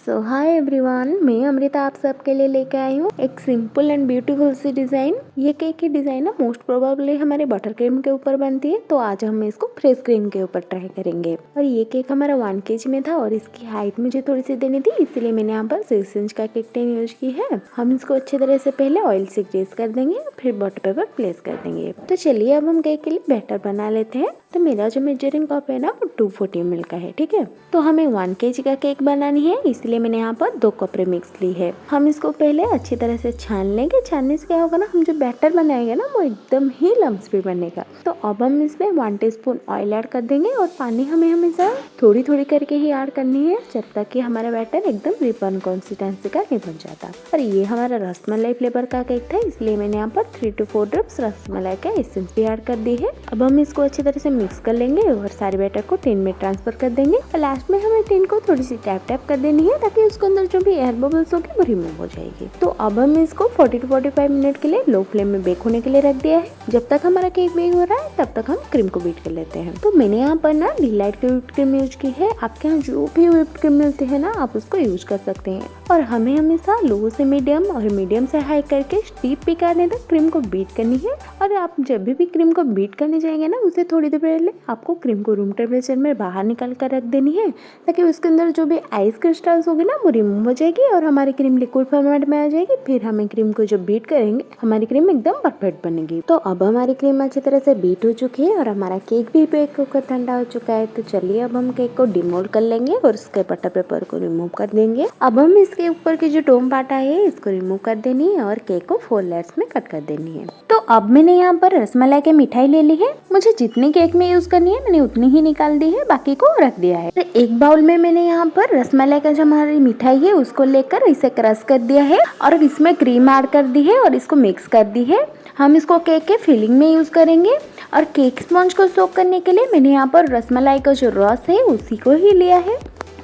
Hi everyone, मैं अमृता आप सबके लिए लेके आई हूँ एक simple and beautiful sea design. ये केक की डिज़ाइन ना मोस्ट प्रोबेबली हमारे बटर क्रीम के ऊपर बनती है, तो आज हम इसको फ्रेश क्रीम के ऊपर ट्राई करेंगे। और ये केक हमारा 1 kg में था और इसकी हाइट मुझे थोड़ी सी देनी थी, इसीलिए मैंने यहाँ पर 6 इंच का केक टिन यूज की है। हम इसको अच्छी तरह से पहले ऑयल से ग्रीस कर देंगे, फिर बटर पेपर प्लेस कर देंगे। तो चलिए अब हम केक के लिए बैटर बना लेते हैं। तो मेरा जो मेजरिंग कप है ना वो 240 ml का है, ठीक है। तो हमें 1 kg का केक बनानी है, इसलिए मैंने यहाँ पर 2 कप मिक्स ली है। हम इसको पहले अच्छी तरह से छान लेंगे। छानने से क्या होगा ना, हम जो बैटर बनाएंगे ना वो एकदम ही लम्स फ्री बनेगा। तो अब हम इसमें 1 टीस्पून ऑयल ऐड कर देंगे और पानी हमें हमेशा थोड़ी थोड़ी करके ही ऐड करनी है, जब तक कि हमारा बैटर एकदम रिबन कंसिस्टेंसी का नहीं बन जाता। और ये हमारा रसमलाई फ्लेवर का केक था, इसलिए मैंने यहाँ पर 3 to 4 ड्रॉप्स रसमलाई का एसेंस भी ऐड कर दी है। अब हम इसको अच्छी तरह से मिक्स कर लेंगे और सारे बैटर को टिन में ट्रांसफर कर देंगे। और लास्ट में हमें टिन को थोड़ी सी टैप टैप कर देनी है, ताकि उसके अंदर जो भी एयर बबल्स होगी वो रिमूव हो जाएगी। तो अब हम इसको 40 to 45 मिनट के लिए लो फ्लेम में बेक होने के लिए रख दिया है। जब तक हमारा केक बेक हो रहा है तब तक हम क्रीम को बीट कर लेते हैं। तो मैंने यहाँ पर ना डिलाइट की व्हिप्ड क्रीम यूज की है। आपके यहाँ जो भी व्हिप्ड क्रीम मिलते हैं ना, आप उसको यूज कर सकते हैं। और हमें हमेशा लो से मीडियम और मीडियम से हाई करके स्टीप पिक आने तक क्रीम को बीट करनी है। और आप जब भी क्रीम को बीट करने जाएंगे ना, उसे थोड़ी देर पहले आपको क्रीम को रूम टेम्परेचर में बाहर निकाल कर रख देनी है, ताकि उसके अंदर जो भी आइस क्रिस्टल्स होगी ना वो रिमूव हो जाएगी और हमारी क्रीम लिक्विड फॉर्मेट में आ जाएगी। फिर हमें क्रीम को जब बीट करेंगे हमारी क्रीम एकदम परफेक्ट बनेगी। तो अब हमारी क्रीम अच्छी तरह से बीट हो चुकी है और हमारा केक भी बेक होकर ठंडा हो चुका है। तो चलिए अब हम केक को डिमोल्ड कर लेंगे और उसके बटर पेपर को रिमूव कर देंगे। अब हम इसके ऊपर की जो डोम पार्ट है इसको रिमूव कर देनी है और केक को 4 लेयर्स में कट कर देनी है। तो अब मैंने यहाँ पर रसमलाई की मिठाई ले ली है। मुझे जितनी केक में यूज करनी है मैंने उतनी ही निकाल दी है, बाकी को रख दिया है। तो एक बाउल में मैंने यहाँ पर रसमलाई का जो हमारी मिठाई है उसको लेकर इसे क्रश कर दिया है और इसमें क्रीम ऐड कर दी है और इसको मिक्स कर दी है। हम इसको केक के फिलिंग में यूज करेंगे। और केक स्पॉन्ज को सोक करने के लिए मैंने यहाँ पर रसमलाई का जो रस है उसी को ही लिया है।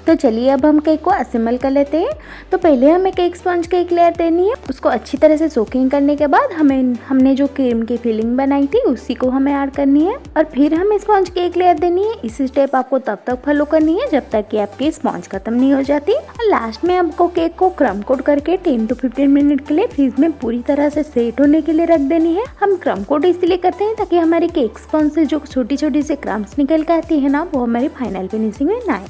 तो चलिए अब हम केक को असेंबल कर लेते हैं। तो पहले हमें केक स्पंज की एक लेयर देनी है, उसको अच्छी तरह से सोकिंग करने के बाद हमने जो क्रीम की फिलिंग बनाई थी उसी को हमें ऐड करनी है और फिर हमें स्पंज की एक लेयर देनी है। इसी स्टेप आपको तब तक फॉलो करनी है जब तक कि आपकी स्पंज खत्म नहीं हो जाती। और लास्ट में आपको केक को क्रम कोट करके 10 to 15 मिनट के लिए फ्रीज में पूरी तरह से सेट होने के लिए रख देनी है। हम क्रम कोट इसलिए करते हैं ताकि हमारी केक स्पंज से जो छोटी छोटी से क्रम्स निकल के आती है ना, वो हमारी फाइनल फिनिशिंग में ना आए।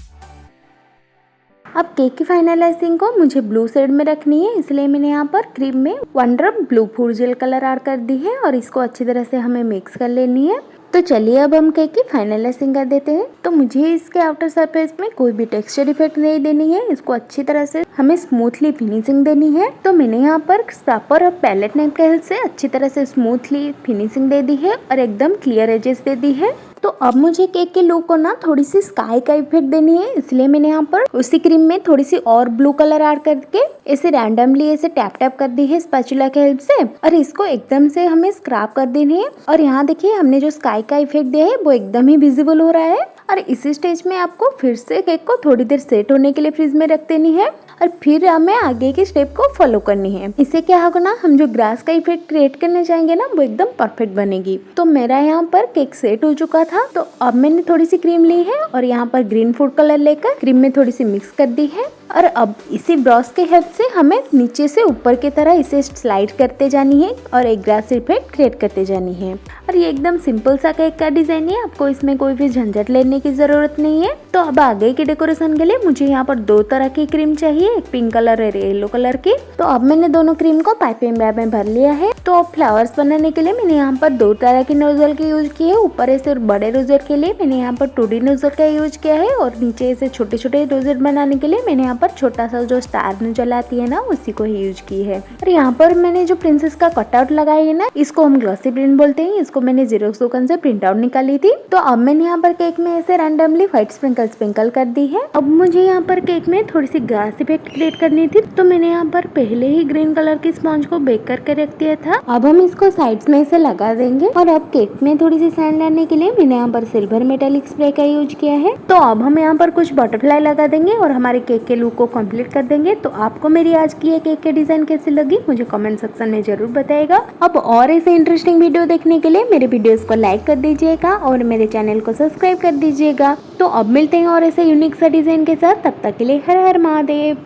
अब केक की फाइनलाइजिंग को मुझे ब्लू शेड में रखनी है, इसलिए मैंने यहाँ पर क्रीम में 1 drop blue food jail colour add कर दी है और इसको अच्छी तरह से हमें मिक्स कर लेनी है। तो चलिए अब हम केक की फाइनलाइजिंग कर देते हैं। तो मुझे इसके आउटर सरफेस में कोई भी टेक्सचर इफेक्ट नहीं देनी है, इसको अच्छी तरह से हमें स्मूथली फिनिशिंग देनी है। तो मैंने यहाँ पर स्क्रैपर और पैलेट नाइफ के हेल्प से अच्छी तरह से स्मूथली फिनिशिंग दे दी है और एकदम क्लियर एजेस दे दी है। तो अब मुझे केक के लुक को ना थोड़ी सी स्काई का इफेक्ट देनी है, इसलिए मैंने यहाँ पर उसी क्रीम में थोड़ी सी और ब्लू कलर ऐड करके इसे रैंडमली ऐसे टैप टैप कर दी है स्पैचुला के हेल्प से और इसको एकदम से हमें स्क्रैप कर देनी है। और यहाँ देखिए हमने जो स्काई का इफेक्ट दिया है वो एकदम ही विजिबल हो रहा है। और इसी स्टेज में आपको फिर से केक को थोड़ी देर सेट होने के लिए फ्रीज में रख देनी है और फिर हमें आगे के स्टेप को फॉलो करनी है। इससे क्या होगा ना, हम जो ग्रास का इफेक्ट क्रिएट करने जाएंगे ना वो एकदम परफेक्ट बनेगी। तो मेरा यहाँ पर केक सेट हो चुका था। तो अब मैंने थोड़ी सी क्रीम ली है और यहाँ पर ग्रीन फूड कलर लेकर क्रीम में थोड़ी सी मिक्स कर दी है और अब इसी ब्रश के हेल्प से हमें नीचे से ऊपर की तरह इसे स्लाइड करते जानी है और एक ग्रास इफेक्ट क्रिएट करते जानी है। और ये एकदम सिंपल सा केक का डिजाइन है, आपको इसमें कोई भी झंझट लेने की जरूरत नहीं है। तो अब आगे की डेकोरेशन के लिए मुझे यहाँ पर 2 तरह की क्रीम चाहिए, एक पिंक कलर और येलो कलर की। तो अब मैंने दोनों क्रीम को पाइपिंग बैग में भर लिया है। तो अब फ्लावर्स बनाने के लिए मैंने यहाँ पर 2 तरह की नोजल की यूज की है। ऊपर ऐसे बड़े रोजेट के लिए मैंने यहाँ पर 2D नोजल का यूज किया है और नीचे ऐसे छोटे छोटे रोजेट बनाने के लिए मैंने यहाँ पर छोटा सा जो स्टार नोजल आती है ना उसी को ही यूज की है। और यहाँ पर मैंने जो प्रिंसेस का कटआउट लगाई है ना, इसको हम ग्लॉसी प्रिंट बोलते हैं, इसको मैंने जेरोक्स दुकान से प्रिंट आउट निकाली थी। तो अब मैंने यहाँ पर केक में ऐसे रैंडमली व्हाइट स्प्रिंकल कर दी है। अब मुझे यहाँ पर केक में थोड़ी सी ग्रास इफेक्ट क्रिएट करनी थी, तो मैंने यहाँ पर पहले ही ग्रीन कलर की स्पॉन्ज को बेक करके रख दिया था। अब हम इसको साइड्स में से लगा देंगे। और अब केक में थोड़ी सी सैंड लाने के लिए मैंने यहाँ पर सिल्वर मेटालिक स्प्रे का यूज किया है। तो अब हम यहाँ पर कुछ बटरफ्लाई लगा देंगे और हमारे केक के लुक को कंप्लीट कर देंगे। तो आपको मेरी आज की ये केक के डिजाइन कैसी लगी मुझे कमेंट सेक्शन में जरूर बताइएगा। अब और ऐसे इंटरेस्टिंग वीडियो देखने के लिए मेरे वीडियोस को लाइक कर दीजिएगा और मेरे चैनल को सब्सक्राइब कर दीजिएगा। तो अब मिलते हैं और ऐसे यूनिक सा डिजाइन के साथ, तब तक के लिए हर हर महादेव।